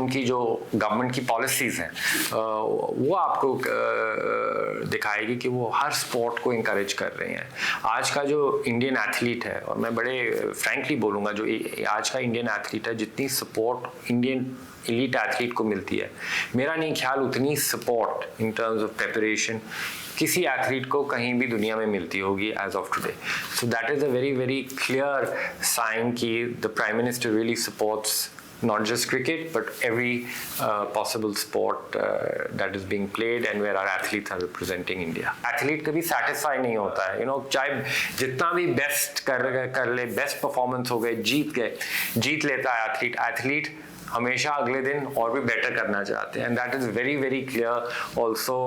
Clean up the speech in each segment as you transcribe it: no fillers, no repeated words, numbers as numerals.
उनकी जो गवर्नमेंट की पॉलिसीज़ हैं वो आपको दिखाएगी कि वो हर स्पोर्ट को इंकरेज कर रहे हैं। आज का जो इंडियन एथलीट है, और मैं बड़े फ्रैंकली बोलूँगा, जो आज का इंडियन एथलीट है, जितनी सपोर्ट इंडियन एलीट एथलीट को मिलती है, मेरा नहीं ख्याल उतनी support in terms of preparation किसी एथलीट को कहीं भी दुनिया में मिलती होगी age of today. So that is a very very clear sign कि the prime minister really supports not just cricket but every possible sport that is being played and where our athletes are representing India. Athlete कभी satisfy नहीं होता है, चाहे जितना भी best कर ले, बेस्ट परफॉर्मेंस हो गए, जीत लेता है एथलीट हमेशा अगले दिन और भी बेटर करना चाहते हैं, and that is very very clear also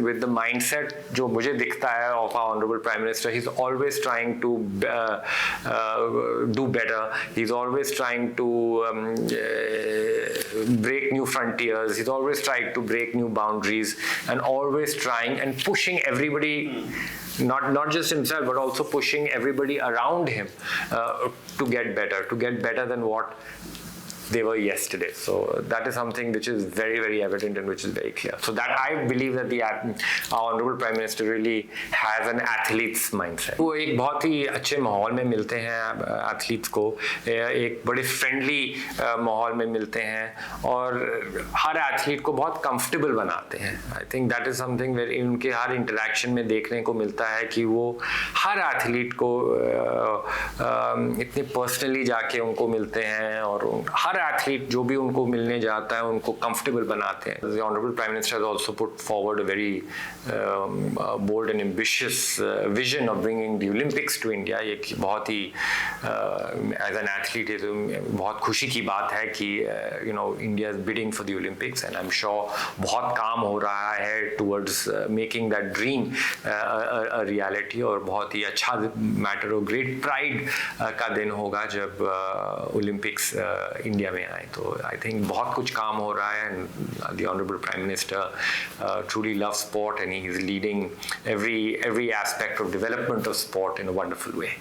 with the mindset जो मुझे दिखता है of our honourable prime minister. He is always trying to do better, he is always trying to break new frontiers, he's always trying to break new boundaries and always trying and pushing everybody, not just himself but also pushing everybody around him to get better than what they were yesterday. So that is something which is very very evident and which is very clear. So that I believe that our honorable prime minister really has an athlete's mindset. वो एक बहुत ही अच्छे माहौल में मिलते हैं athletes को, एक बड़े फ्रेंडली माहौल में मिलते हैं और हर एथलीट को बहुत कंफर्टेबल बनाते हैं। I think that is something very उनके हर इंटरेक्शन में देखने को मिलता है कि वो हर एथलीट को इतने पर्सनली जाके उनको मिलते हैं और हर एथलीट जो भी उनको मिलने जाता है उनको कंफर्टेबल बनाते हैं। The Honorable Prime Minister has also put forward a very bold and ambitious vision of bringing the Olympics to India. ये बहुत ही as an athlete ये तो बहुत खुशी की बात है कि India is bidding for the Olympics and I'm sure बहुत काम हो रहा है towards making that dream a reality, और बहुत ही अच्छा मैटर और ग्रेट प्राइड का दिन होगा जब ओलंपिक्स इंडिया में आए। तो आई थिंक बहुत कुछ काम हो रहा है and the honourable prime minister truly loves sport and he is leading every aspect of development of sport in a wonderful way.